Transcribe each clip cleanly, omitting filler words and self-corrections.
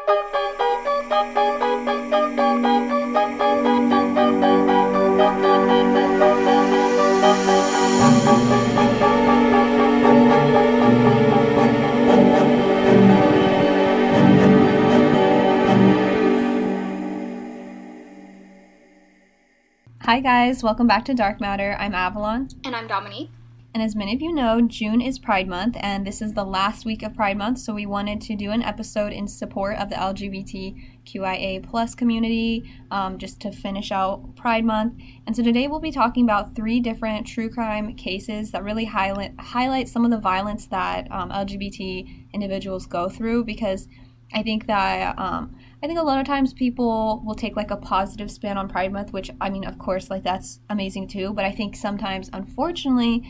Hi guys, welcome back to Dark Matter. I'm Avalon. And I'm Dominique. And as many of you know, June is Pride Month, and this is the last week of Pride Month, so we wanted to do an episode in support of the LGBTQIA plus community, just to finish out Pride Month. And so today we'll be talking about 3 different true crime cases that really highlight some of the violence that LGBT individuals go through, because I think that a lot of times people will take like a positive spin on Pride Month, which, I mean, of course, like that's amazing too. But I think sometimes, unfortunately,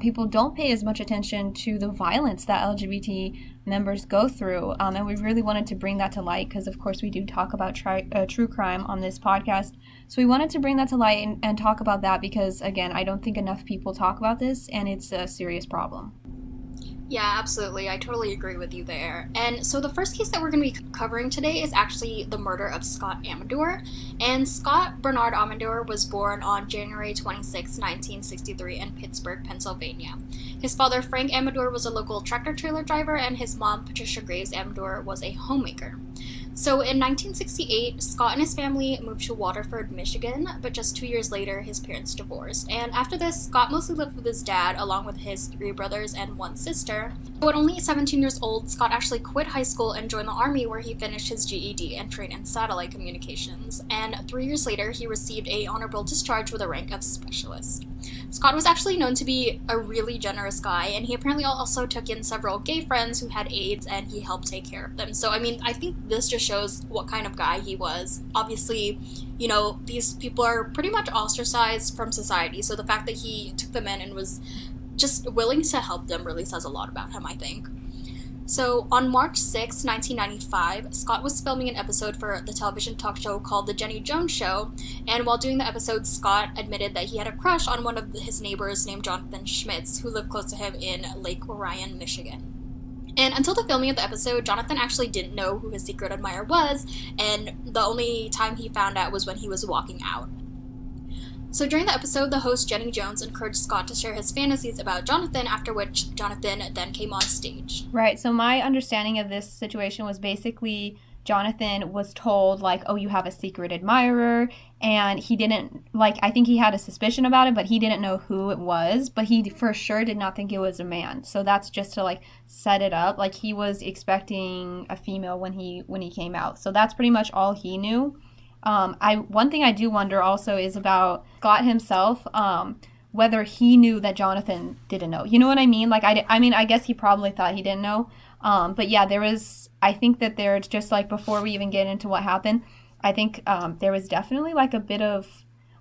people don't pay as much attention to the violence that LGBT members go through. And we really wanted to bring that to light because, of course, we do talk about true crime on this podcast. So we wanted to bring that to light and talk about that because, again, I don't think enough people talk about this, and it's a serious problem. Yeah, absolutely. I totally agree with you there. And so the first case that we're going to be covering today is actually the murder of Scott Amador. And Scott Bernard Amador was born on January 26, 1963 in Pittsburgh, Pennsylvania. His father, Frank Amador, was a local tractor-trailer driver, and his mom, Patricia Graves Amador, was a homemaker. So in 1968, Scott and his family moved to Waterford, Michigan, but just 2 years later, his parents divorced. And after this, Scott mostly lived with his dad, along with his 3 brothers and 1 sister. So at only 17 years old, Scott actually quit high school and joined the Army, where he finished his GED and trained in satellite communications. And 3 years later, he received an honorable discharge with a rank of specialist. Scott was actually known to be a really generous guy, and he apparently also took in several gay friends who had AIDS, and he helped take care of them. So, I mean, I think this just shows what kind of guy he was. Obviously, you know, these people are pretty much ostracized from society, so the fact that he took them in and was just willing to help them really says a lot about him, I think. So, on March 6, 1995, Scott was filming an episode for the television talk show called The Jenny Jones Show, and while doing the episode, Scott admitted that he had a crush on one of his neighbors named Jonathan Schmitz, who lived close to him in Lake Orion, Michigan. And until the filming of the episode, Jonathan actually didn't know who his secret admirer was, and the only time he found out was when he was walking out. So during the episode, the host, Jenny Jones, encouraged Scott to share his fantasies about Jonathan, after which Jonathan then came on stage. Right, so my understanding of this situation was basically Jonathan was told, like, oh, you have a secret admirer, and he didn't, like, I think he had a suspicion about it, but he didn't know who it was, but he for sure did not think it was a man. So that's just to, like, set it up. Like, he was expecting a female when he came out. So that's pretty much all he knew. One thing I do wonder also is about Scott himself, whether he knew that Jonathan didn't know. You know what I mean? Like, I mean, I guess he probably thought he didn't know. But yeah, I think that there's just, like, before we even get into what happened, I think there was definitely, like, a bit of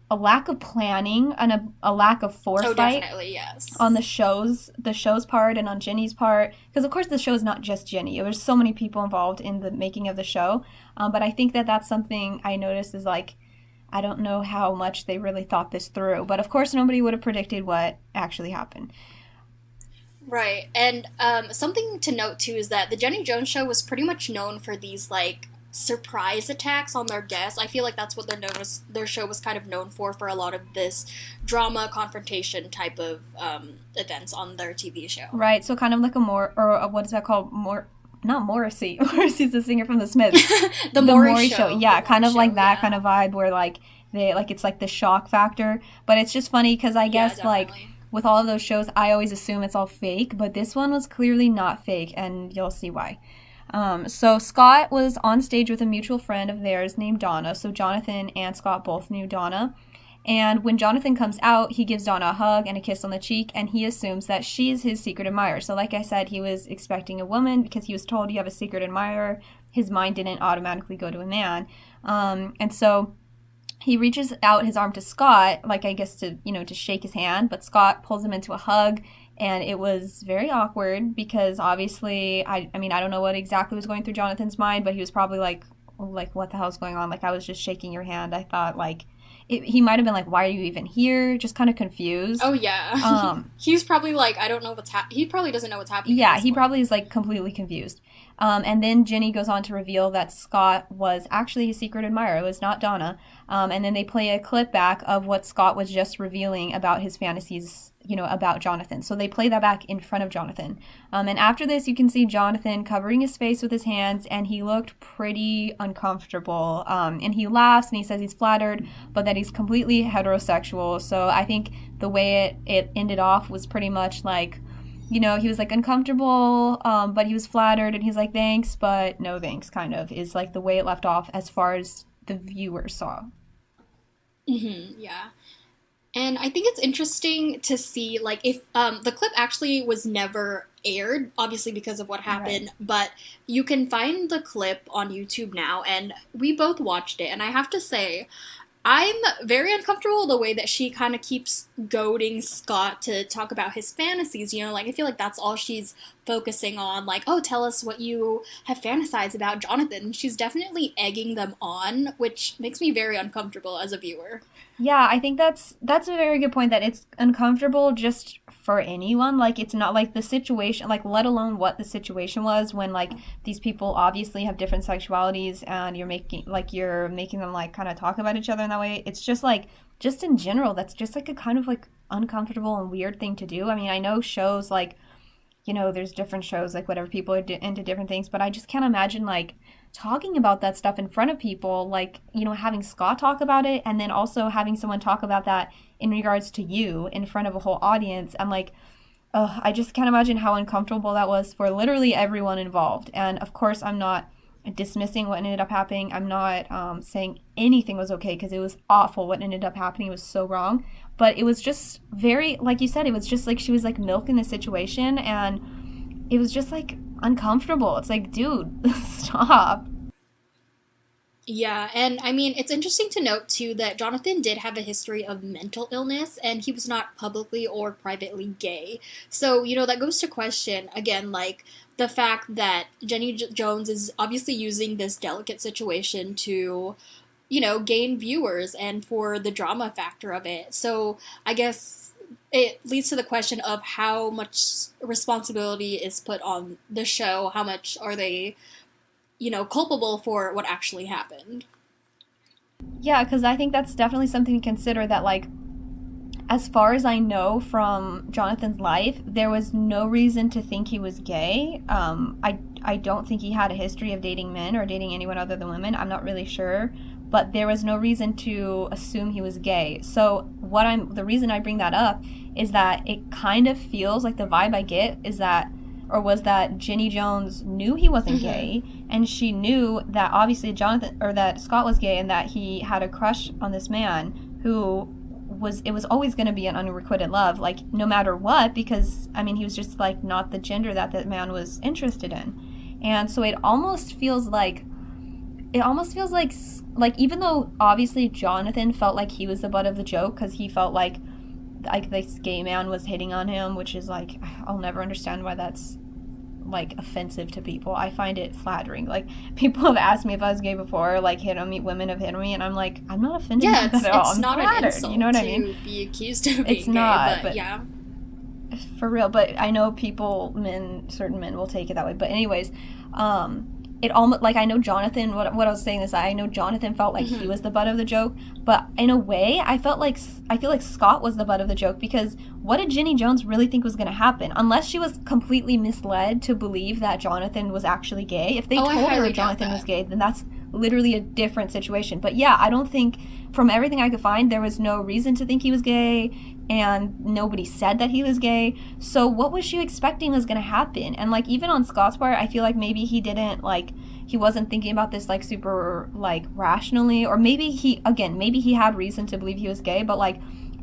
a lack of planning and a lack of foresight. Oh, definitely, yes. On the show's part and on Jenny's part. Because, of course, the show is not just Jenny. There was so many people involved in the making of the show. But I think that that's something I noticed is, like, I don't know how much they really thought this through. But, of course, nobody would have predicted what actually happened. Right. And something to note, too, is that the Jenny Jones Show was pretty much known for these, like, surprise attacks on their guests. I feel like that's what their show was kind of known for a lot of this drama confrontation type of events on their TV show. Right, so kind of like what is that called? Not Morrissey. Morrissey's the singer from the Smiths. the Maury show. Yeah, kind of like that kind of vibe where like it's like the shock factor. But it's just funny because I guess like with all of those shows, I always assume it's all fake, but this one was clearly not fake, and you'll see why. So Scott was on stage with a mutual friend of theirs named Donna. So Jonathan and Scott both knew Donna. And when Jonathan comes out, he gives Donna a hug and a kiss on the cheek, and he assumes that she's his secret admirer. So like I said, he was expecting a woman because he was told you have a secret admirer. His mind didn't automatically go to a man. And so he reaches out his arm to Scott, like I guess to shake his hand, but Scott pulls him into a hug. And it was very awkward because obviously, I mean, I don't know what exactly was going through Jonathan's mind, but he was probably like, what the hell's going on? Like, I was just shaking your hand. I thought, like, he might have been like, why are you even here? Just kind of confused. Oh yeah. He's probably like, I don't know what's happening. He probably doesn't know what's happening. Yeah, he probably is like completely confused. And then Jenny goes on to reveal that Scott was actually his secret admirer. It was not Donna. And then they play a clip back of what Scott was just revealing about his fantasies, about Jonathan. So they play that back in front of Jonathan. And after this, you can see Jonathan covering his face with his hands, and he looked pretty uncomfortable. And he laughs and he says he's flattered, but that he's completely heterosexual. So I think the way it ended off was pretty much like, he was like uncomfortable, but he was flattered, and he's like, thanks, but no thanks, kind of, is like the way it left off as far as the viewer saw. Yeah. And I think it's interesting to see, like, if the clip actually was never aired, obviously because of what happened, Right. but you can find the clip on YouTube now, and we both watched it, and I have to say, I'm very uncomfortable the way that she kind of keeps goading Scott to talk about his fantasies, like, I feel like that's all she's focusing on, like, oh, tell us what you have fantasized about Jonathan. She's definitely egging them on, which makes me very uncomfortable as a viewer. Yeah, I think that's a very good point, that it's uncomfortable just for anyone. Like, it's not like the situation, like, let alone what the situation was when, like, these people obviously have different sexualities, and you're making them like kind of talk about each other in that way. It's just like, just in general, that's just like a kind of like uncomfortable and weird thing to do. I mean, I know shows like, there's different shows, like whatever, people are into different things, but I just can't imagine like talking about that stuff in front of people, like, having Scott talk about it, and then also having someone talk about that in regards to you in front of a whole audience. I'm like, I just can't imagine how uncomfortable that was for literally everyone involved. And of course, I'm not dismissing what ended up happening. I'm not saying anything was okay, because it was awful. What ended up happening was so wrong. But it was just very, like you said, it was just like she was like milking the situation, and it was just like uncomfortable. It's like, dude, stop. Yeah, and I mean, it's interesting to note too that Jonathan did have a history of mental illness, and he was not publicly or privately gay. So, that goes to question, again, like, the fact that Jenny Jones is obviously using this delicate situation to, gain viewers and for the drama factor of it. So, I guess it leads to the question of how much responsibility is put on the show, how much are they culpable for what actually happened. Yeah, because I think that's definitely something to consider, that, like, as far as I know from Jonathan's life, there was no reason to think he was gay. I don't think he had a history of dating men or dating anyone other than women. I'm not really sure. But there was no reason to assume he was gay. So the reason I bring that up is that it kind of feels like the vibe I get is that, or was that Jenny Jones knew he wasn't gay, and she knew that obviously that Scott was gay, and that he had a crush on this man who it was always going to be an unrequited love, like, no matter what, because, I mean, he was just, like, not the gender that man was interested in. And so it almost feels like, even though obviously Jonathan felt like he was the butt of the joke, because he felt like this gay man was hitting on him, which is like, I'll never understand why that's like offensive to people. I find it flattering. Like, people have asked me if I was gay before, like, women have hit me, and I'm like, I'm not offended by that at all. It's I'm not flattered, an insult, you know what I to mean? be accused of being It's gay, not, but yeah. for real. But I know certain men will take it that way. But anyways, it almost, like, I know Jonathan, what I was saying is, I know Jonathan felt like he was the butt of the joke, but in a way I feel like Scott was the butt of the joke, because what did Jenny Jones really think was going to happen? Unless she was completely misled to believe that Jonathan was actually gay. If they told her Jonathan was gay, then that's literally a different situation. But yeah, I don't think, from everything I could find, there was no reason to think he was gay, and nobody said that he was gay. So what was she expecting was going to happen? And, like, even on Scott's part, I feel like maybe he didn't, like, he wasn't thinking about this, like, super, like, rationally, or maybe he had reason to believe he was gay, but, like,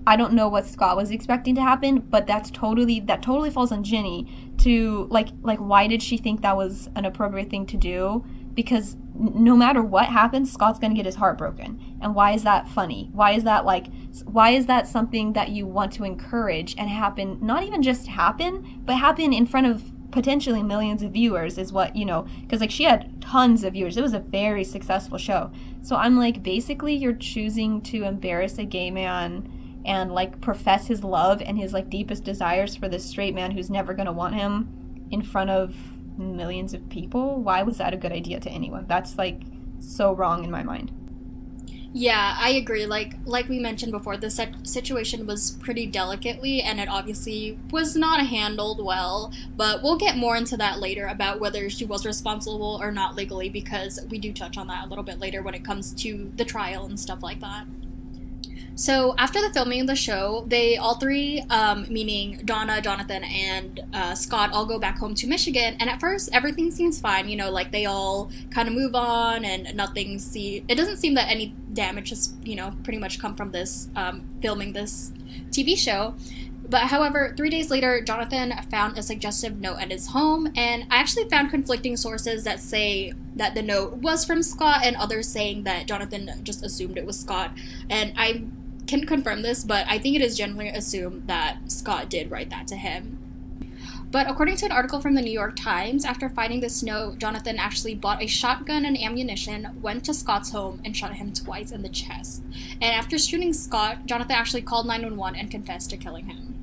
I don't know what Scott was expecting to happen, but that totally falls on Ginny to, like, why did she think that was an appropriate thing to do? Because no matter what happens, Scott's going to get his heart broken. And why is that funny? Why is that something that you want to encourage and happen, not even just happen, but happen in front of potentially millions of viewers is what, because like she had tons of viewers. It was a very successful show. So I'm like, basically you're choosing to embarrass a gay man and like profess his love and his like deepest desires for this straight man who's never going to want him in front of millions of people. Why was that a good idea to anyone? That's like so wrong in my mind. Yeah, I agree. Like we mentioned before, the situation was pretty delicately, and it obviously was not handled well. But we'll get more into that later about whether she was responsible or not legally, because we do touch on that a little bit later when it comes to the trial and stuff like that. So after the filming of the show, they all three, meaning Donna, Jonathan, and Scott, all go back home to Michigan. And at first, everything seems fine. Like they all kind of move on, and it doesn't seem that any damage has, pretty much come from this filming this TV show. But however, 3 days later, Jonathan found a suggestive note at his home, and I actually found conflicting sources that say that the note was from Scott, and others saying that Jonathan just assumed it was Scott. And I can confirm this, but I think it is generally assumed that Scott did write that to him. But according to an article from the New York Times, after finding this note, Jonathan actually bought a shotgun and ammunition, went to Scott's home, and shot him twice in the chest. And after shooting Scott, Jonathan actually called 911 and confessed to killing him.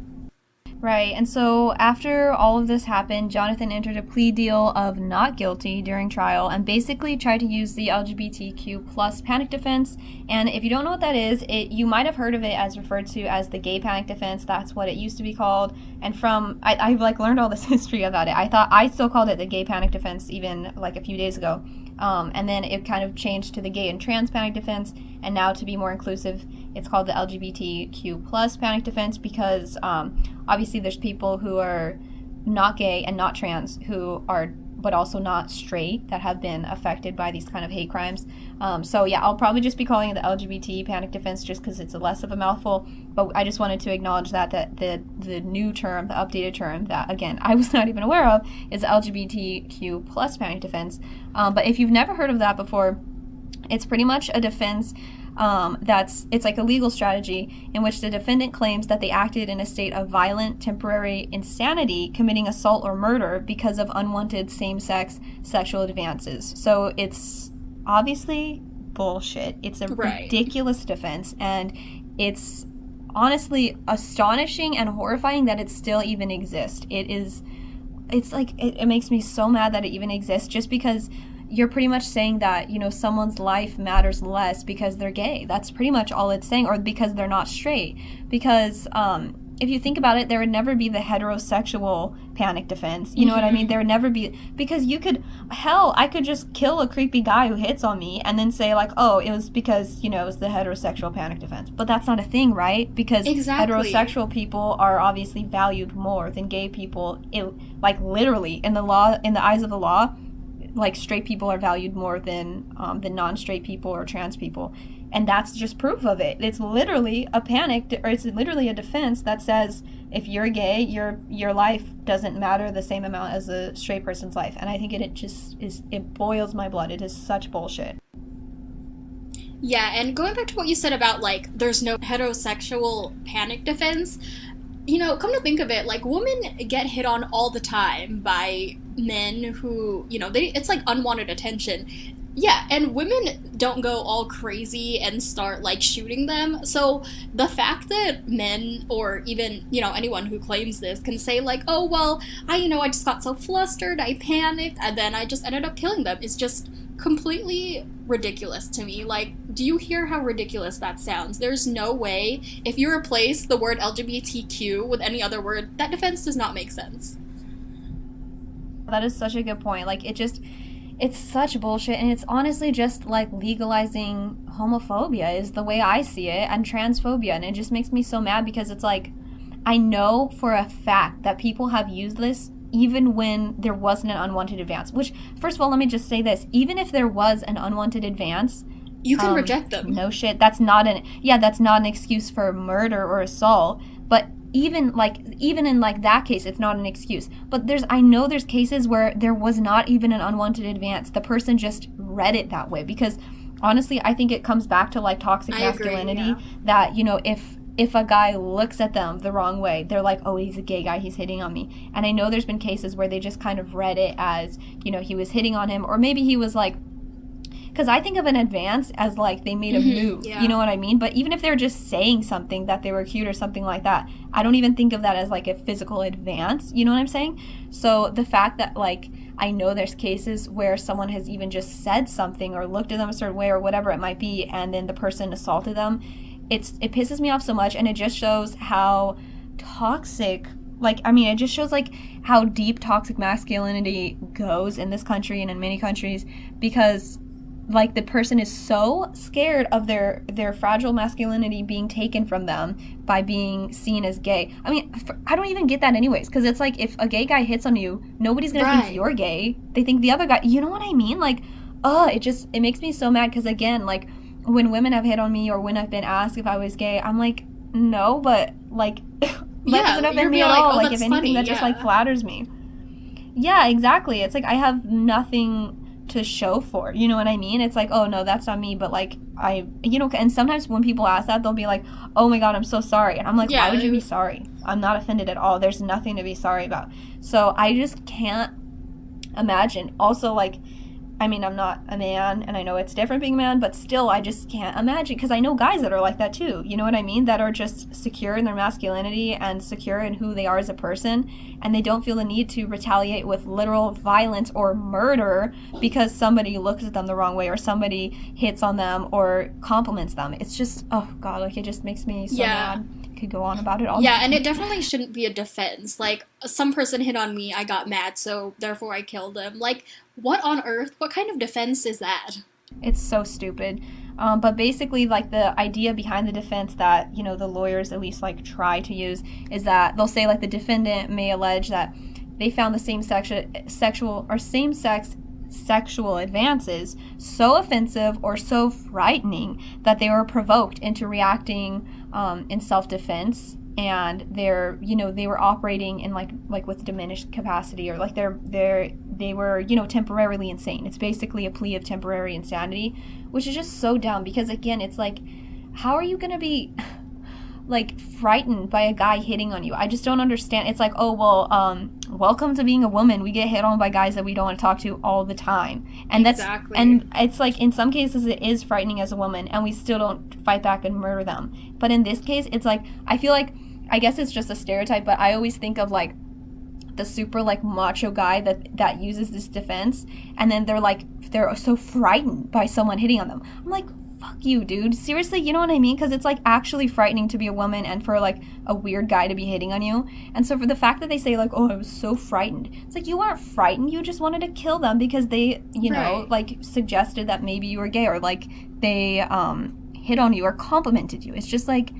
Right, and so after all of this happened, Jonathan entered a plea deal of not guilty during trial and basically tried to use the LGBTQ plus panic defense. And if you don't know what that is, you might have heard of it as referred to as the gay panic defense. That's what it used to be called. And I've like learned all this history about it. I still called it the gay panic defense even like a few days ago. And then it kind of changed to the gay and trans panic defense, and now to be more inclusive, it's called the LGBTQ plus panic defense, because obviously there's people who are not gay and not trans who are but also not straight that have been affected by these kind of hate crimes. So yeah, I'll probably just be calling it the LGBT panic defense just because it's a less of a mouthful, but I just wanted to acknowledge that the new term, the updated term that, again, I was not even aware of, is LGBTQ plus panic defense. But if you've never heard of that before, it's pretty much a defense it's like a legal strategy in which the defendant claims that they acted in a state of violent temporary insanity, committing assault or murder because of unwanted same-sex sexual advances. So it's obviously bullshit. It's a ridiculous defense, and it's honestly astonishing and horrifying that it still even exists. It makes me so mad that it even exists, just because you're pretty much saying that, someone's life matters less because they're gay. That's pretty much all it's saying, or because they're not straight. Because if you think about it, there would never be the heterosexual panic defense. You know what I mean? There would never be, because I could just kill a creepy guy who hits on me and then say like, oh, it was because, it was the heterosexual panic defense. But that's not a thing, right? Because heterosexual people are obviously valued more than gay people. Like literally in the eyes of the law, like straight people are valued more than non-straight people or trans people, and that's just proof of it. It's literally it's literally a defense that says if you're gay, your life doesn't matter the same amount as a straight person's life, and I think it boils my blood. It is such bullshit. Yeah, and going back to what you said about like there's no heterosexual panic defense. Come to think of it, like, women get hit on all the time by men who, it's like unwanted attention. Yeah, and women don't go all crazy and start, like, shooting them. So the fact that men, or even, anyone who claims this, can say, like, oh, well, I just got so flustered, I panicked, and then I just ended up killing them, is just completely ridiculous to me. Like, do you hear how ridiculous that sounds? There's no way, if you replace the word LGBTQ with any other word, that defense does not make sense. That is such a good point. Like, it's such bullshit, and it's honestly just like legalizing homophobia is the way I see it, and transphobia, and it just makes me so mad because it's like, I know for a fact that people have used this even when there wasn't an unwanted advance. Which, first of all, let me just say this. Even if there was an unwanted advance, you can reject them. No shit. That's not an excuse for murder or assault. But even in that case, it's not an excuse. But I know there's cases where there was not even an unwanted advance. The person just read it that way. Because honestly, I think it comes back to like toxic masculinity. Agree, yeah. That, if a guy looks at them the wrong way, they're like, oh, he's a gay guy, he's hitting on me. And I know there's been cases where they just kind of read it as, he was hitting on him, or maybe he was like, because I think of an advance as like they made a move, yeah. You know what I mean? But even if they're just saying something that they were cute or something like that, I don't even think of that as like a physical advance, you know what I'm saying? So the fact that like I know there's cases where someone has even just said something or looked at them a certain way or whatever it might be, and then the person assaulted them, it pisses me off so much, and it just shows how toxic, it just shows like how deep toxic masculinity goes in this country and in many countries, because like the person is so scared of their fragile masculinity being taken from them by being seen as gay. I mean, I don't even get that anyways, because it's like if a gay guy hits on you, nobody's gonna think you're gay. They think the other guy. You know what I mean? Like, it makes me so mad, because again, like when women have hit on me or when I've been asked if I was gay, I'm like, no, but like that doesn't offend me at all. Like if anything, funny. That just like flatters me. Yeah, exactly. It's like I have nothing to show for, you know what I mean? It's like, oh no, that's not me, but like and sometimes when people ask that, they'll be like, oh my god, I'm so sorry, and I'm like, why would you be sorry? I'm not offended at all. There's nothing to be sorry about. So I just can't imagine. Also, like, I mean, I'm not a man, and I know it's different being a man, but still, I just can't imagine, because I know guys that are like that too, you know what I mean? That are just secure in their masculinity and secure in who they are as a person, and they don't feel the need to retaliate with literal violence or murder because somebody looks at them the wrong way or somebody hits on them or compliments them. It's just, oh god, like, it just makes me so mad. Could go on about it all day. And it definitely shouldn't be a defense. Like, some person hit on me, I got mad, so therefore I killed him. Like, what on earth? What kind of defense is that? It's so stupid. But basically, like, the idea behind the defense that, the lawyers at least, like, try to use is that they'll say, like, the defendant may allege that they found the same-sex sexual advances so offensive or so frightening that they were provoked into reacting in self-defense, and they were operating in like with diminished capacity, or like they were temporarily insane. It's basically a plea of temporary insanity, which is just so dumb, because again, it's like, how are you gonna be like frightened by a guy hitting on you? I just don't understand. It's like, oh well, welcome to being a woman. We get hit on by guys that we don't want to talk to all the time, and exactly. And it's like in some cases it is frightening as a woman, and we still don't fight back and murder them. But in this case, it's like, I feel like, I guess it's just a stereotype, but I always think of like the super like macho guy that uses this defense, and then they're so frightened by someone hitting on them. I'm like, fuck you, dude. Seriously, you know what I mean? Because it's like actually frightening to be a woman and for like a weird guy to be hitting on you. And so for the fact that they say like, oh, I was so frightened, it's like, you weren't frightened. You just wanted to kill them because they, right, like suggested that maybe you were gay, or like they hit on you or complimented you. It's just like,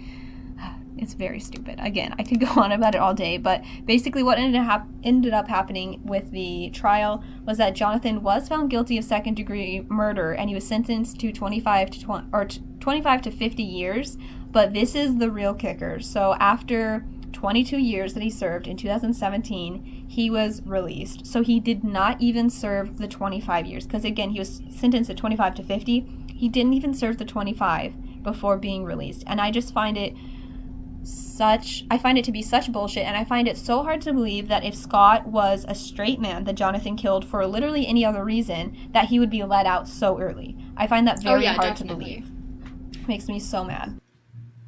it's very stupid. Again, I could go on about it all day, but basically what ended up happening with the trial was that Jonathan was found guilty of second-degree murder, and he was sentenced to 25 to 50 years. But this is the real kicker. So after 22 years that he served in 2017, he was released. So he did not even serve the 25 years, because again, he was sentenced at 25 to 50. He didn't even serve the 25 before being released, and I just find it to be such bullshit, and I find it so hard to believe that if Scott was a straight man that Jonathan killed for literally any other reason, that he would be let out so early. I find that very hard to believe. It makes me so mad.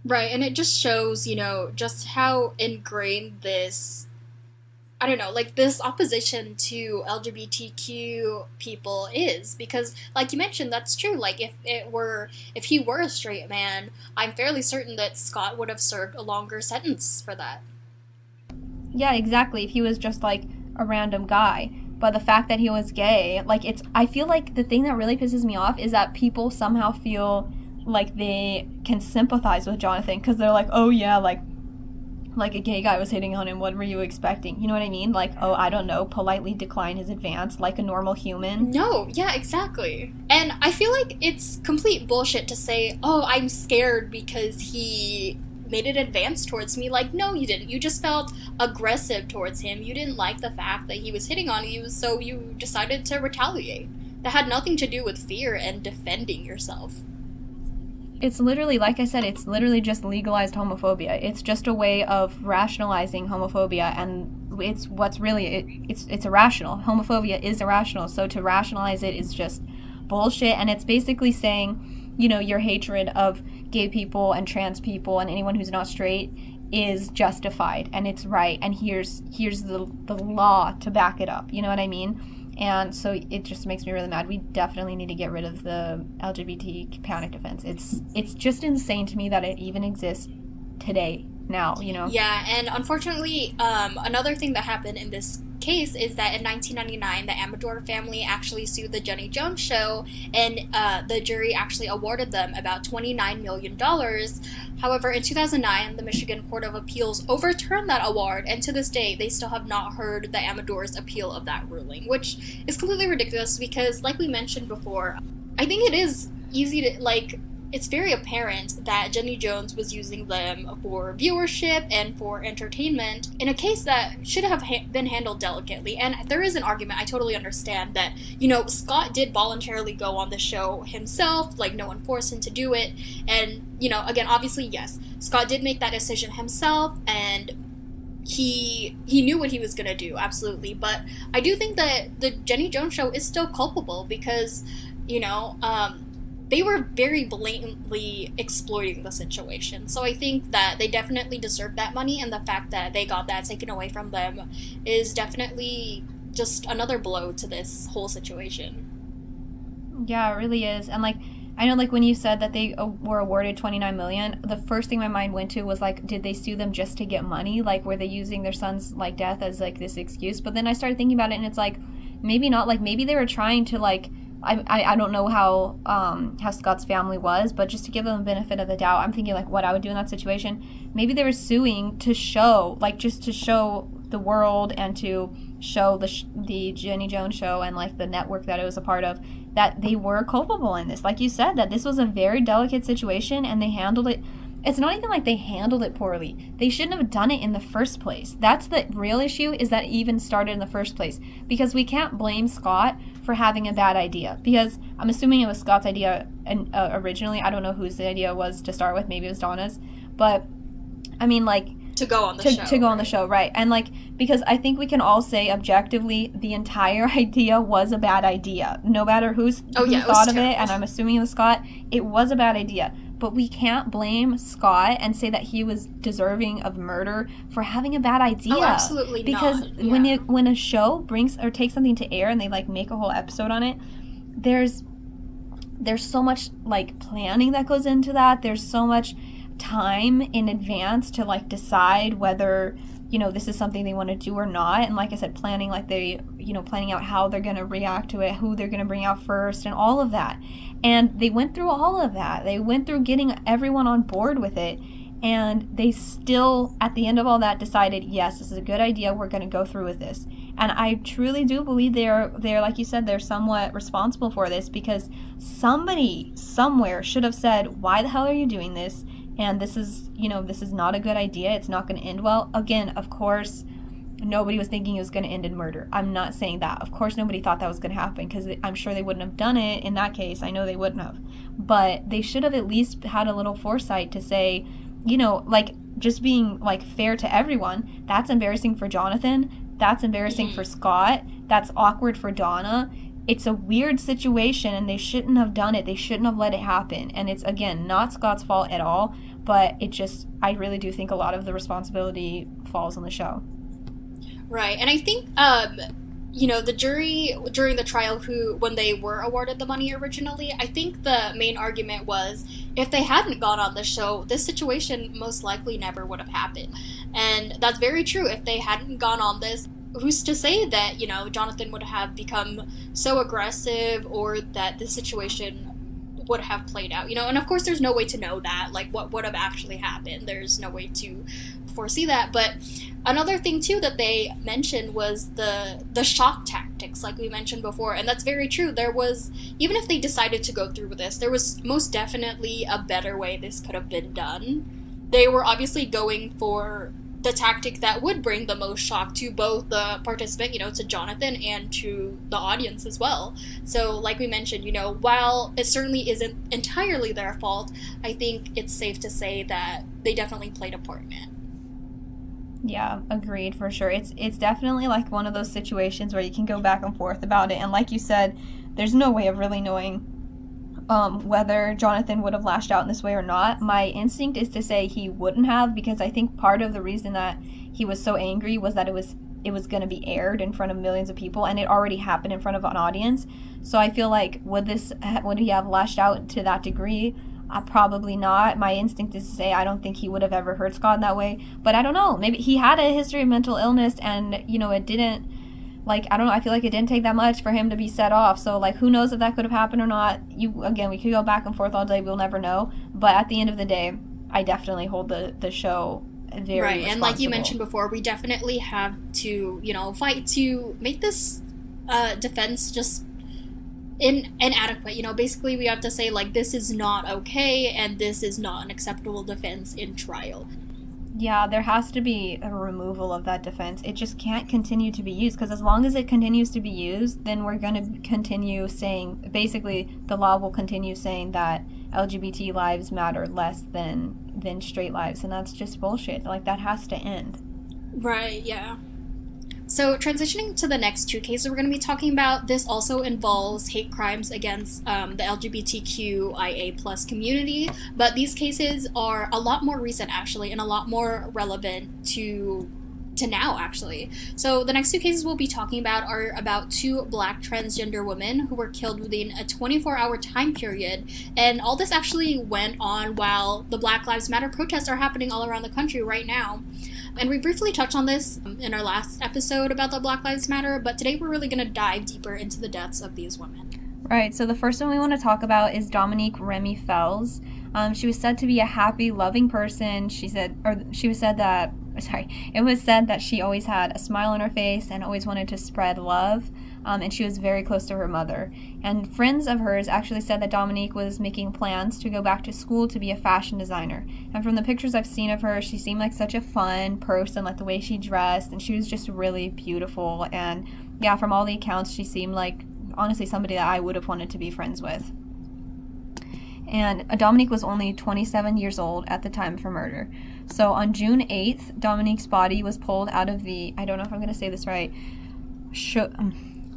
Right, and it just shows, just how ingrained this, I don't know, like this opposition to LGBTQ people is, because like you mentioned, that's true. Like if he were a straight man, I'm fairly certain that Scott would have served a longer sentence for that. Yeah, exactly. If he was just like a random guy. But the fact that he was gay, like I feel like the thing that really pisses me off is that people somehow feel like they can sympathize with Jonathan, because they're like, oh yeah, like a gay guy was hitting on him, what were you expecting? You know what I mean? Like, oh, I don't know, politely decline his advance like a normal human. No, yeah, exactly. And I feel like it's complete bullshit to say, oh, I'm scared because he made an advance towards me. Like, no, you didn't. You just felt aggressive towards him. You didn't like the fact that he was hitting on you, so you decided to retaliate. That had nothing to do with fear and defending yourself. It's literally, like I said, it's literally just legalized homophobia. It's just a way of rationalizing homophobia, and it's what's really it's irrational. Homophobia is irrational, so to rationalize it is just bullshit. And it's basically saying, your hatred of gay people and trans people and anyone who's not straight is justified and it's right, and here's the law to back it up. You know what I mean? And so it just makes me really mad. We definitely need to get rid of the LGBT panic defense. It's just insane to me that it even exists today, now. Yeah, and unfortunately, another thing that happened in this case is that in 1999, the Amador family actually sued the Jenny Jones Show, and the jury actually awarded them about $29 million. However, in 2009, the Michigan Court of Appeals overturned that award, and to this day, they still have not heard the Amador's appeal of that ruling, which is completely ridiculous because, like we mentioned before, I think it is easy to, it's very apparent that Jenny Jones was using them for viewership and for entertainment in a case that should have been handled delicately. And there is an argument, I totally understand, that, Scott did voluntarily go on the show himself, no one forced him to do it. And, again, obviously, yes, Scott did make that decision himself, and he knew what he was going to do, absolutely. But I do think that the Jenny Jones Show is still culpable because, they were very blatantly exploiting the situation. So I think that they definitely deserve that money, and the fact that they got that taken away from them is definitely just another blow to this whole situation. Yeah, it really is. And I know when you said that they were awarded $29 million, the first thing my mind went to was did they sue them just to get money? Were they using their son's death as this excuse? But then I started thinking about it, and it's maybe not. Maybe they were trying to I don't know how Scott's family was, but just to give them the benefit of the doubt, I'm thinking what I would do in that situation. Maybe they were suing to show, just to show the world and to show the Jenny Jones Show and the network that it was a part of, that they were culpable in this. Like you said, that this was a very delicate situation and they handled it. It's not even they handled it poorly. They shouldn't have done it in the first place. That's the real issue, is that it even started in the first place. Because we can't blame Scott for having a bad idea. Because I'm assuming it was Scott's idea originally. I don't know whose the idea was to start with. Maybe it was Donna's. But, I mean, to go on the show. To go on the show, right. And, because I think we can all say objectively the entire idea was a bad idea. No matter who thought of it, and I'm assuming it was Scott, it was a bad idea. But we can't blame Scott and say that he was deserving of murder for having a bad idea. Oh, absolutely because not. Yeah. when a show brings or takes something to air and they make a whole episode on it, there's so much planning that goes into that. There's so much time in advance to decide whether this is something they want to do or not. And like I said, planning planning out how they're going to react to it, who they're going to bring out first, and all of that. And they went through all of that. They went through getting everyone on board with it. And they still, at the end of all that, decided, yes, this is a good idea. We're going to go through with this. And I truly do believe they're like you said, they're somewhat responsible for this, because somebody somewhere should have said, why the hell are you doing this? And this is not a good idea. It's not going to end well. Again, of course, nobody was thinking it was going to end in murder. I'm not saying that. Of course, nobody thought that was going to happen, because I'm sure they wouldn't have done it in that case. I know they wouldn't have. But they should have at least had a little foresight to say, just being, fair to everyone. That's embarrassing for Jonathan. That's embarrassing for Scott. That's awkward for Donna. It's a weird situation, and they shouldn't have done it. They shouldn't have let it happen. And it's, again, not Scott's fault at all, but I really do think a lot of the responsibility falls on the show. Right, and I think, the jury during the trial, when they were awarded the money originally, I think the main argument was, if they hadn't gone on the show, this situation most likely never would have happened. And that's very true. If they hadn't gone on this, who's to say that, Jonathan would have become so aggressive, or that the situation would have played out, and of course there's no way to know that, what would have actually happened. There's no way to foresee that. But another thing too that they mentioned was the shock tactics, like we mentioned before, and that's very true. There was, even if they decided to go through with this, there was most definitely a better way this could have been done. They were obviously going for the tactic that would bring the most shock to both the participant, to Jonathan, and to the audience as well. So, like we mentioned, while it certainly isn't entirely their fault, I think it's safe to say that they definitely played a part in it. Yeah, agreed, for sure. It's definitely like one of those situations where you can go back and forth about it, and like you said, there's no way of really knowing whether Jonathan would have lashed out in this way or not. My instinct is to say he wouldn't have, because I think part of the reason that he was so angry was that it was going to be aired in front of millions of people, and it already happened in front of an audience. So I feel like would he have lashed out to that degree? Probably not. My instinct is to say I don't think he would have ever hurt Scott in that way, but I don't know. Maybe he had a history of mental illness, and it didn't. Like, I don't know, I feel like it didn't take that much for him to be set off. So, like, who knows if that could have happened or not. We could go back and forth all day. We'll never know. But at the end of the day, I definitely hold the show very right. responsible. And like you mentioned before, we definitely have to, fight to make this defense just inadequate. Basically we have to say, like, this is not okay and this is not an acceptable defense in trial. Yeah, there has to be a removal of that defense. It just can't continue to be used, because as long as it continues to be used, then we're going to continue saying, basically, the law will continue saying that LGBT lives matter less than straight lives, and that's just bullshit. Like, that has to end. Right, yeah. So, transitioning to the next two cases we're going to be talking about, this also involves hate crimes against the LGBTQIA plus community, but these cases are a lot more recent, actually, and a lot more relevant to now, actually. So the next two cases we'll be talking about are about two Black transgender women who were killed within a 24-hour time period, and all this actually went on while the Black Lives Matter protests are happening all around the country right now. And we briefly touched on this in our last episode about the Black Lives Matter, but today we're really going to dive deeper into the deaths of these women. Right, so the first one we want to talk about is Dominique Remy Fells. She was said to be a happy, loving person. It was said that she always had a smile on her face and always wanted to spread love, and she was very close to her mother. And friends of hers actually said that Dominique was making plans to go back to school to be a fashion designer. And from the pictures I've seen of her, she seemed like such a fun person, like the way she dressed, and she was just really beautiful. And yeah, from all the accounts, she seemed like, honestly, somebody that I would have wanted to be friends with. And Dominique was only 27 years old at the time of her murder. So on June 8th, Dominique's body was pulled out of the, I don't know if I'm going to say this right,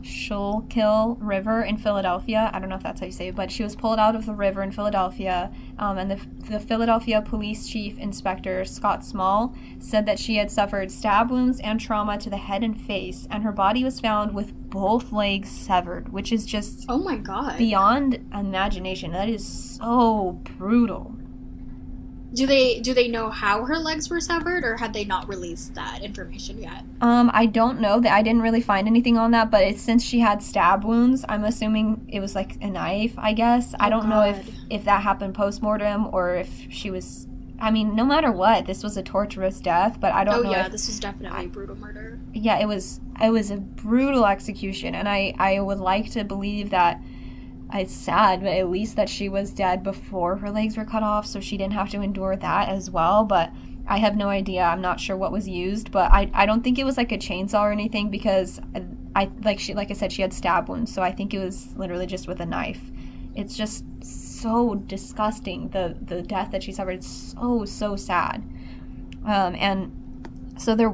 Schuylkill River in Philadelphia. I don't know if that's how you say it, but she was pulled out of the river in Philadelphia, and the Philadelphia Police Chief Inspector Scott Small said that she had suffered stab wounds and trauma to the head and face, and her body was found with both legs severed, which is just, oh my god, beyond imagination. That is so brutal. Do they know how her legs were severed, or had they not released that information yet? I don't know. I didn't really find anything on that, but since she had stab wounds, I'm assuming it was like a knife, I guess. I don't know if that happened post-mortem or if she was... I mean, no matter what, this was a torturous death, but I don't know. Oh yeah, this was definitely a brutal murder. Yeah, it was a brutal execution, and I would like to believe that it's sad, but at least that she was dead before her legs were cut off, so she didn't have to endure that as well. But I have no idea. I'm not sure what was used, but I don't think it was like a chainsaw or anything, because like I said, she had stab wounds, so I think it was literally just with a knife. It's just so disgusting, the death that she suffered. It's so sad. And so there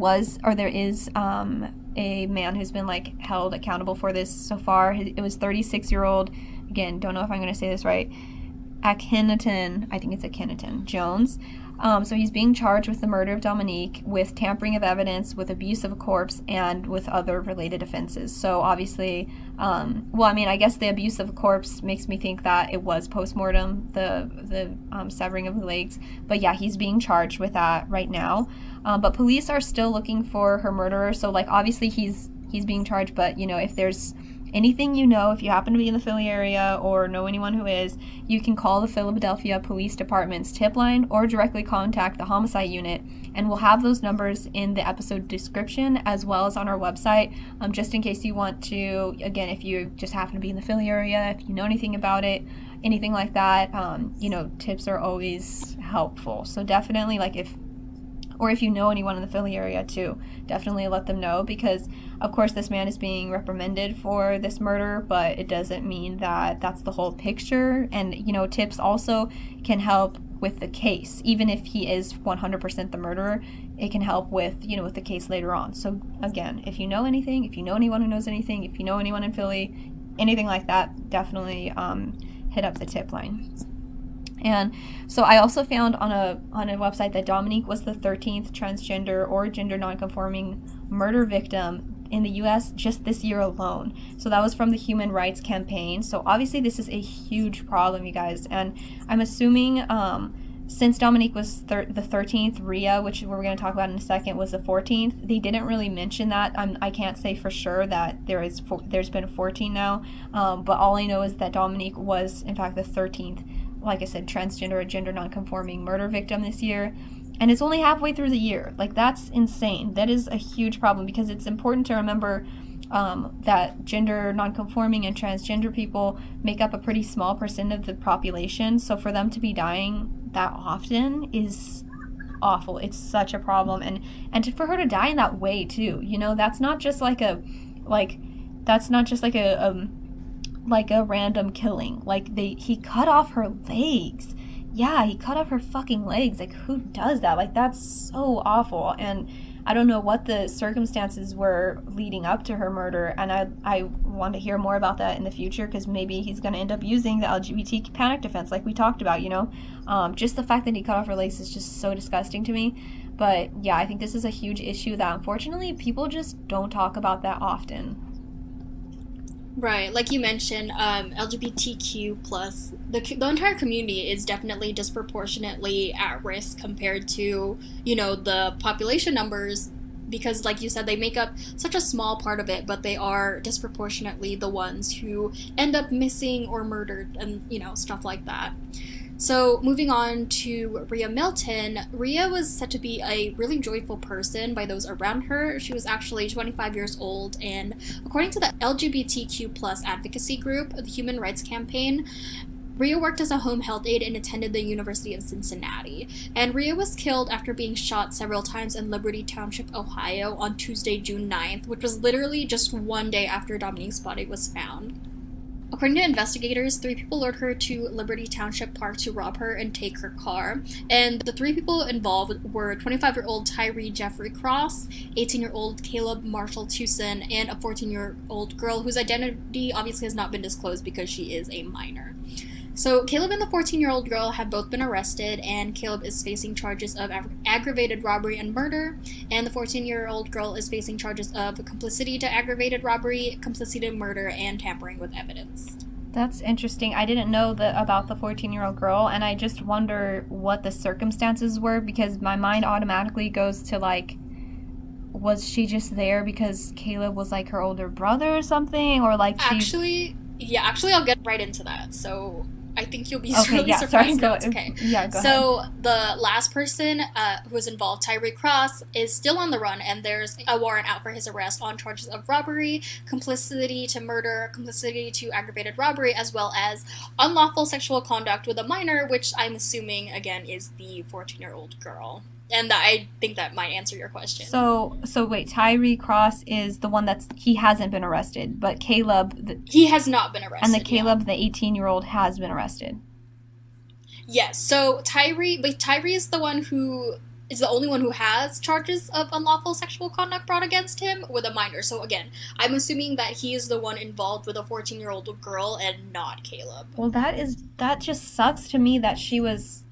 is a man who's been like held accountable for this so far. It was 36-year-old, again, don't know if I'm going to say this right, Akhenaton Jones. So he's being charged with the murder of Dominique, with tampering of evidence, with abuse of a corpse, and with other related offenses. So obviously, I guess the abuse of a corpse makes me think that it was post-mortem, the severing of the legs. But yeah, he's being charged with that right now. But police are still looking for her murderer. So like, obviously he's being charged, but if there's anything if you happen to be in the Philly area or know anyone who is, you can call the Philadelphia Police Department's tip line or directly contact the homicide unit, and we'll have those numbers in the episode description as well as on our website, just in case you want to, again, if you just happen to be in the Philly area, if you know anything about it, anything like that, tips are always helpful. So definitely, like, if Or if you know anyone in the Philly area too, definitely let them know, because of course this man is being reprimanded for this murder, but it doesn't mean that that's the whole picture. And, you know, tips also can help with the case. Even if he is 100% the murderer, it can help with, you know, with the case later on. So again, if you know anything, if you know anyone who knows anything, if you know anyone in Philly, anything like that, definitely hit up the tip line. And so I also found on a website that Dominique was the 13th transgender or gender nonconforming murder victim in the U.S. just this year alone. So that was from the Human Rights Campaign. So obviously this is a huge problem, you guys. And I'm assuming since Dominique was the 13th, Rhea, which we're going to talk about in a second, was the 14th. They didn't really mention that. I can't say for sure that there's been 14 now. But all I know is that Dominique was, in fact, the 13th, like I said, transgender or gender nonconforming murder victim this year. And it's only halfway through the year. Like, that's insane. That is a huge problem, because it's important to remember that gender nonconforming and transgender people make up a pretty small percent of the population. So for them to be dying that often is awful. It's such a problem. For her to die in that way too, you know, that's not just like a random killing. Like, he cut off her legs. Yeah, he cut off her fucking legs. Like, who does that? Like, that's so awful. And I don't know what the circumstances were leading up to her murder, and I want to hear more about that in the future, because maybe he's going to end up using the LGBT panic defense like we talked about, you know. Just the fact that he cut off her legs is just so disgusting to me. But yeah, I think this is a huge issue that unfortunately people just don't talk about that often. Right, like you mentioned, LGBTQ plus the entire community is definitely disproportionately at risk compared to, you know, the population numbers, because like you said, they make up such a small part of it, but they are disproportionately the ones who end up missing or murdered and, you know, stuff like that. So moving on to Rhea Milton, Rhea was said to be a really joyful person by those around her. She was actually 25 years old, and according to the LGBTQ plus advocacy group, the Human Rights Campaign, Rhea worked as a home health aide and attended the University of Cincinnati. And Rhea was killed after being shot several times in Liberty Township, Ohio on Tuesday, June 9th, which was literally just one day after Dominique's body was found. According to investigators, 3 people lured her to Liberty Township Park to rob her and take her car. And the 3 people involved were 25-year-old Tyree Jeffrey Cross, 18-year-old Caleb Marshall Tucson, and a 14-year-old girl whose identity obviously has not been disclosed because she is a minor. So Caleb and the 14-year-old girl have both been arrested, and Caleb is facing charges of aggravated robbery and murder, and the 14-year-old girl is facing charges of complicity to aggravated robbery, complicity to murder, and tampering with evidence. That's interesting. I didn't know about the 14-year-old girl, and I just wonder what the circumstances were, because my mind automatically goes to, like, was she just there because Caleb was, like, her older brother or something? Or, like, Actually, I'll get right into that. So I think you'll be really surprised. Sorry, okay. Yeah, go So ahead. the last person who was involved, Tyree Cross, is still on the run, and there's a warrant out for his arrest on charges of robbery, complicity to murder, complicity to aggravated robbery, as well as unlawful sexual conduct with a minor, which I'm assuming, again, is the 14-year-old girl. And I think that might answer your question. So wait, Tyree Cross is the one he hasn't been arrested, but Caleb... he has not been arrested. And the Caleb, the 18-year-old, has been arrested. Yes, so Tyree is the one who is the only one who has charges of unlawful sexual conduct brought against him with a minor. So again, I'm assuming that he is the one involved with a 14-year-old girl and not Caleb. Well, that just sucks to me that she was...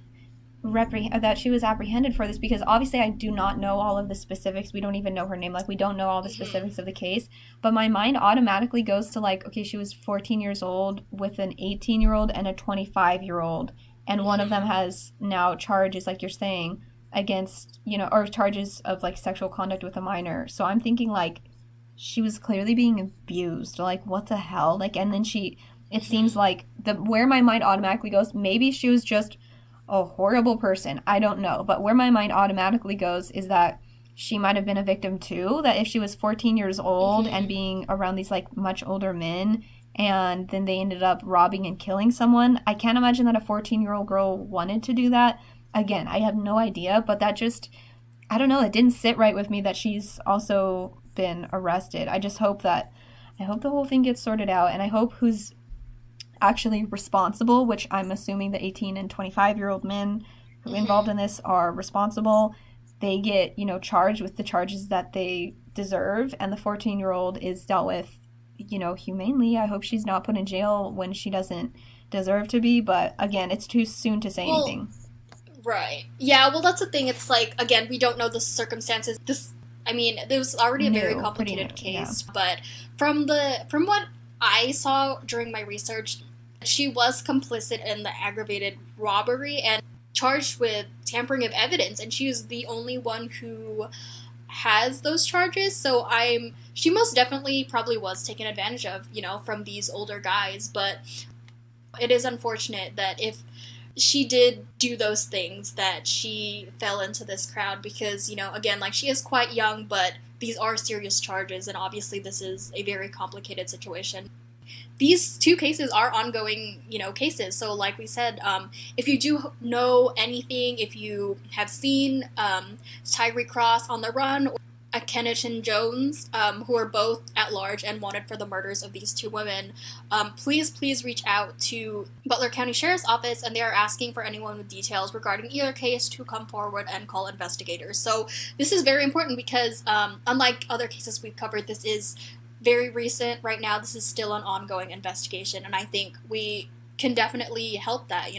apprehended for this, because obviously I do not know all of the specifics. We don't even know her name. Like, we don't know all the specifics of the case, but my mind automatically goes to, like, okay, she was 14 years old with an 18-year-old and a 25-year-old, and one of them has now charges, like you're saying, against, you know, or charges of, like, sexual conduct with a minor. So I'm thinking, like, she was clearly being abused. Like, what the hell? Like, and then it seems like where my mind automatically goes, maybe she was just a horrible person. I don't know. But where my mind automatically goes is that she might have been a victim too. That if she was 14 years old and being around these, like, much older men, and then they ended up robbing and killing someone, I can't imagine that a 14-year-old girl wanted to do that. Again, I have no idea, but that just... I don't know, it didn't sit right with me that she's also been arrested. I hope the whole thing gets sorted out, and I hope who's actually responsible, which I'm assuming the 18 and 25-year-old men who involved in this are responsible. They get, charged with the charges that they deserve, and the 14-year-old is dealt with, humanely. I hope she's not put in jail when she doesn't deserve to be, but again, it's too soon to say anything. Right. Yeah, well, that's the thing. It's like, again, we don't know the circumstances. There was already a very complicated case, but from what I saw during my research, she was complicit in the aggravated robbery and charged with tampering of evidence, and she is the only one who has those charges. So she most definitely probably was taken advantage of, from these older guys, but it is unfortunate that if she did do those things that she fell into this crowd because, again, like, she is quite young, but these are serious charges, and obviously this is a very complicated situation. These two cases are ongoing, cases. So like we said, if you do know anything, if you have seen Tyree Cross on the run, or Kenneth Jones, who are both at large and wanted for the murders of these two women, please reach out to Butler County Sheriff's Office, and they are asking for anyone with details regarding either case to come forward and call investigators. So this is very important because unlike other cases we've covered, this is very recent. Right now, this is still an ongoing investigation, and I think we can definitely help that,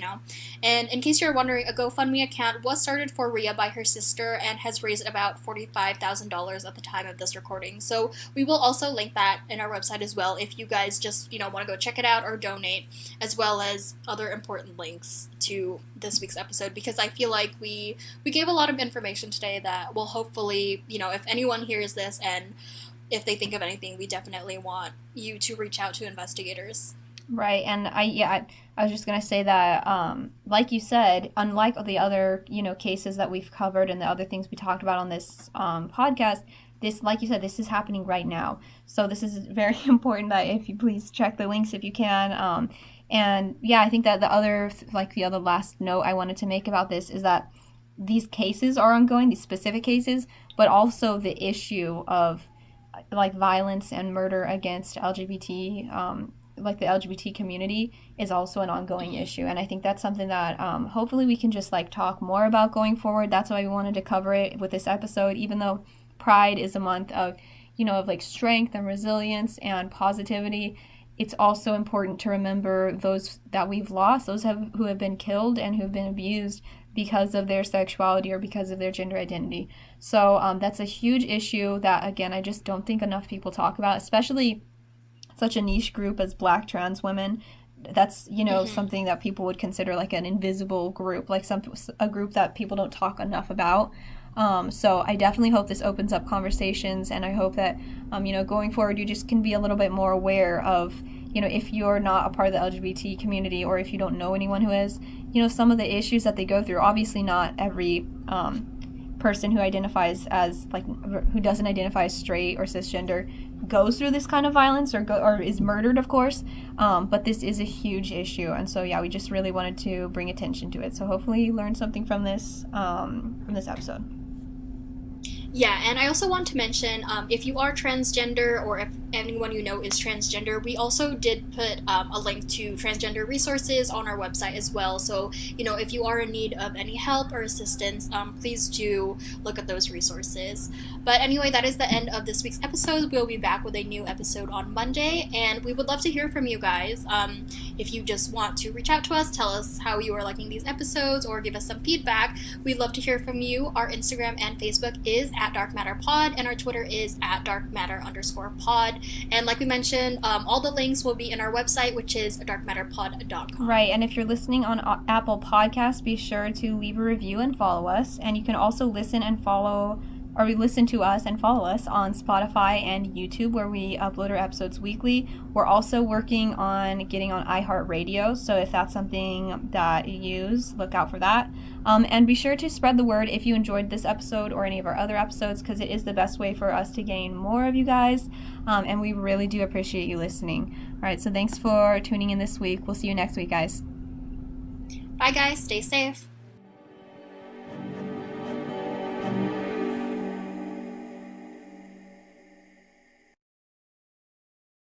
And in case you're wondering, a GoFundMe account was started for Rhea by her sister and has raised about $45,000 at the time of this recording. So we will also link that in our website as well if you guys just, want to go check it out or donate, as well as other important links to this week's episode, because I feel like we gave a lot of information today that will hopefully, if anyone hears this and if they think of anything, we definitely want you to reach out to investigators. Right, and I was just going to say that, like you said, unlike the other, cases that we've covered and the other things we talked about on this podcast, this, like you said, this is happening right now. So this is very important that if you please check the links if you can. And yeah, I think that the other last note I wanted to make about this is that these cases are ongoing, these specific cases, but also the issue of violence and murder against LGBT, the LGBT community is also an ongoing issue. And I think that's something that hopefully we can just talk more about going forward. That's why we wanted to cover it with this episode, even though Pride is a month of, of strength and resilience and positivity. It's also important to remember those that we've lost, who have been killed and who have been abused because of their sexuality or because of their gender identity. So that's a huge issue that, again, I just don't think enough people talk about, especially such a niche group as Black trans women. That's, something that people would consider an invisible group, a group that people don't talk enough about. So I definitely hope this opens up conversations, and I hope that, going forward, you just can be a little bit more aware of, if you're not a part of the LGBT community or if you don't know anyone who is, some of the issues that they go through. Obviously not every person who identifies as, who doesn't identify as straight or cisgender goes through this kind of violence or is murdered, of course, but this is a huge issue, and so yeah, we just really wanted to bring attention to it. So hopefully you learned something from this episode. Yeah, and I also want to mention, if you are transgender or if anyone you know is transgender, we also did put a link to transgender resources on our website as well. So, if you are in need of any help or assistance, please do look at those resources. But anyway, that is the end of this week's episode. We'll be back with a new episode on Monday, and we would love to hear from you guys. If you just want to reach out to us, tell us how you are liking these episodes, or give us some feedback, we'd love to hear from you. Our Instagram and Facebook is at Dark Matter Pod, and our Twitter is at darkmatter_pod. And like we mentioned, all the links will be in our website, which is darkmatterpod.com. Right, and if you're listening on Apple Podcasts, be sure to leave a review and follow us. And you can also listen to us and follow us on Spotify and YouTube, where we upload our episodes weekly. We're also working on getting on iHeartRadio, so if that's something that you use, look out for that. And be sure to spread the word if you enjoyed this episode or any of our other episodes, because it is the best way for us to gain more of you guys, and we really do appreciate you listening. All right, so thanks for tuning in this week. We'll see you next week, guys. Bye, guys. Stay safe.